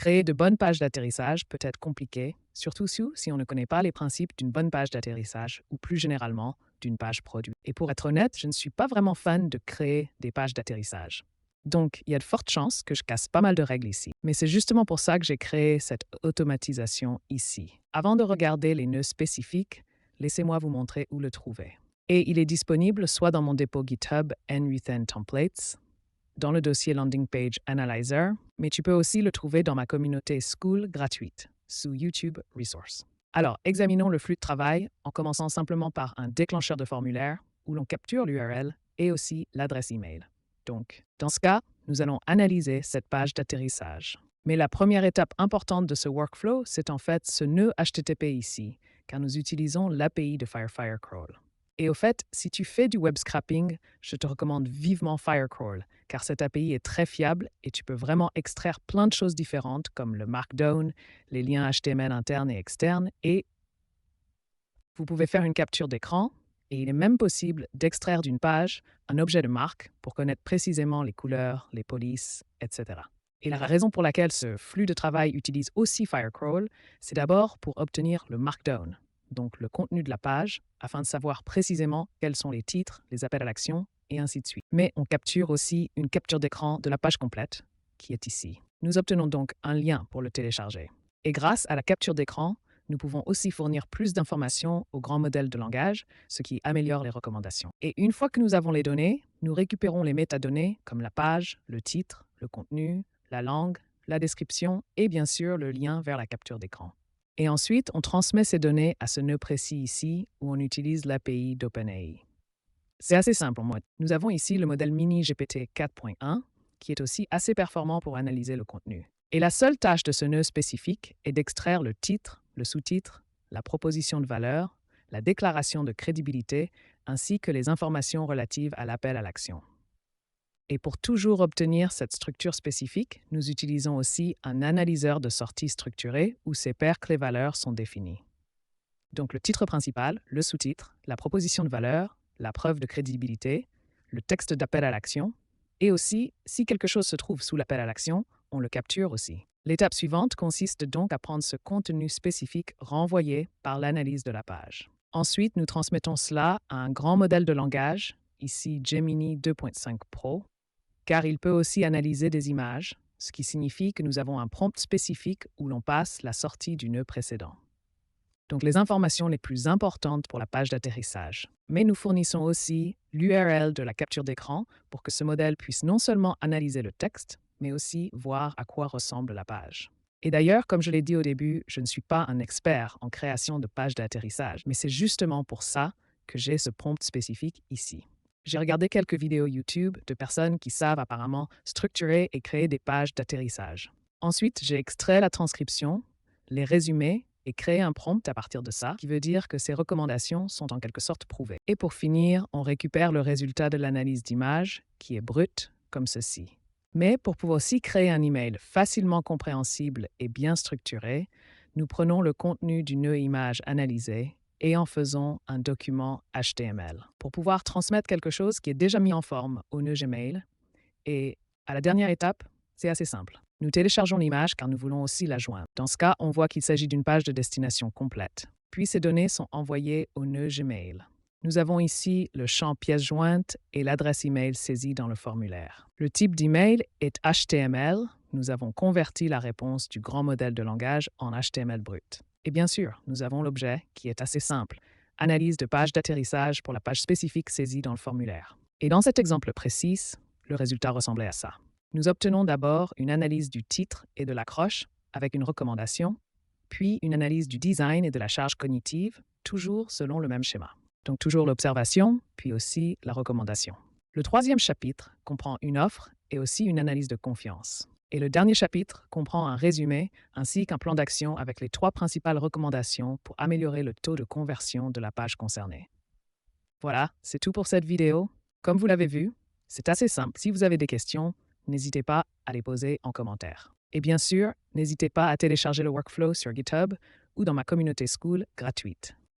Créer de bonnes pages d'atterrissage peut être compliqué, surtout si on ne connaît pas les principes d'une bonne page d'atterrissage ou plus généralement d'une page produit. Et pour être honnête, je ne suis pas vraiment fan de créer des pages d'atterrissage. Donc, il y a de fortes chances que je casse pas mal de règles ici. Mais c'est justement pour ça que j'ai créé cette automatisation ici. Avant de regarder les nœuds spécifiques, laissez-moi vous montrer où le trouver. Et il est disponible soit dans mon dépôt GitHub nRethen Templates, dans le dossier Landing Page Analyzer, mais tu peux aussi le trouver dans ma communauté School gratuite, sous YouTube Resource. Alors, examinons le flux de travail en commençant simplement par un déclencheur de formulaire où l'on capture l'URL et aussi l'adresse email. Donc, dans ce cas, nous allons analyser cette page d'atterrissage. Mais la première étape importante de ce workflow, c'est en fait ce nœud HTTP ici, car nous utilisons l'API de Firecrawl. Et au fait, si tu fais du web scrapping, je te recommande vivement Firecrawl, car cette API est très fiable et tu peux vraiment extraire plein de choses différentes comme le Markdown, les liens HTML internes et externes, et vous pouvez faire une capture d'écran, et il est même possible d'extraire d'une page un objet de marque pour connaître précisément les couleurs, les polices, etc. Et la raison pour laquelle ce flux de travail utilise aussi Firecrawl, c'est d'abord pour obtenir le Markdown, donc le contenu de la page, afin de savoir précisément quels sont les titres, les appels à l'action, et ainsi de suite. Mais on capture aussi une capture d'écran de la page complète, qui est ici. Nous obtenons donc un lien pour le télécharger. Et grâce à la capture d'écran, nous pouvons aussi fournir plus d'informations au grand modèle de langage, ce qui améliore les recommandations. Et une fois que nous avons les données, nous récupérons les métadonnées comme la page, le titre, le contenu, la langue, la description et bien sûr le lien vers la capture d'écran. Et ensuite, on transmet ces données à ce nœud précis ici où on utilise l'API d'OpenAI. C'est assez simple en mode. Nous avons ici le modèle Mini GPT 4.1 qui est aussi assez performant pour analyser le contenu. Et la seule tâche de ce nœud spécifique est d'extraire le titre, le sous-titre, la proposition de valeur, la déclaration de crédibilité, ainsi que les informations relatives à l'appel à l'action. Et pour toujours obtenir cette structure spécifique, nous utilisons aussi un analyseur de sortie structuré où ces paires clés-valeurs sont définies. Donc le titre principal, le sous-titre, la proposition de valeur, la preuve de crédibilité, le texte d'appel à l'action, et aussi, si quelque chose se trouve sous l'appel à l'action, on le capture aussi. L'étape suivante consiste donc à prendre ce contenu spécifique renvoyé par l'analyse de la page. Ensuite, nous transmettons cela à un grand modèle de langage, ici Gemini 2.5 Pro, car il peut aussi analyser des images, ce qui signifie que nous avons un prompt spécifique où l'on passe la sortie du nœud précédent. Donc les informations les plus importantes pour la page d'atterrissage. Mais nous fournissons aussi l'URL de la capture d'écran pour que ce modèle puisse non seulement analyser le texte, mais aussi voir à quoi ressemble la page. Et d'ailleurs, comme je l'ai dit au début, je ne suis pas un expert en création de pages d'atterrissage, mais c'est justement pour ça que j'ai ce prompt spécifique ici. J'ai regardé quelques vidéos YouTube de personnes qui savent apparemment structurer et créer des pages d'atterrissage. Ensuite, j'ai extrait la transcription, les résumés et créé un prompt à partir de ça, qui veut dire que ces recommandations sont en quelque sorte prouvées. Et pour finir, on récupère le résultat de l'analyse d'image, qui est brut, comme ceci. Mais pour pouvoir aussi créer un email facilement compréhensible et bien structuré, nous prenons le contenu du nœud image analysé et en faisons un document HTML pour pouvoir transmettre quelque chose qui est déjà mis en forme au nœud Gmail. Et à la dernière étape, c'est assez simple. Nous téléchargeons l'image car nous voulons aussi la joindre. Dans ce cas, on voit qu'il s'agit d'une page de destination complète. Puis ces données sont envoyées au nœud Gmail. Nous avons ici le champ pièce jointe et l'adresse email saisie dans le formulaire. Le type d'email est HTML. Nous avons converti la réponse du grand modèle de langage en HTML brut. Et bien sûr, nous avons l'objet qui est assez simple. Analyse de page d'atterrissage pour la page spécifique saisie dans le formulaire. Et dans cet exemple précis, le résultat ressemblait à ça. Nous obtenons d'abord une analyse du titre et de l'accroche avec une recommandation, puis une analyse du design et de la charge cognitive, toujours selon le même schéma. Donc toujours l'observation, puis aussi la recommandation. Le troisième chapitre comprend une offre et aussi une analyse de confiance. Et le dernier chapitre comprend un résumé ainsi qu'un plan d'action avec les 3 principales recommandations pour améliorer le taux de conversion de la page concernée. Voilà, c'est tout pour cette vidéo. Comme vous l'avez vu, c'est assez simple. Si vous avez des questions, n'hésitez pas à les poser en commentaire. Et bien sûr, n'hésitez pas à télécharger le workflow sur GitHub ou dans ma communauté School gratuite.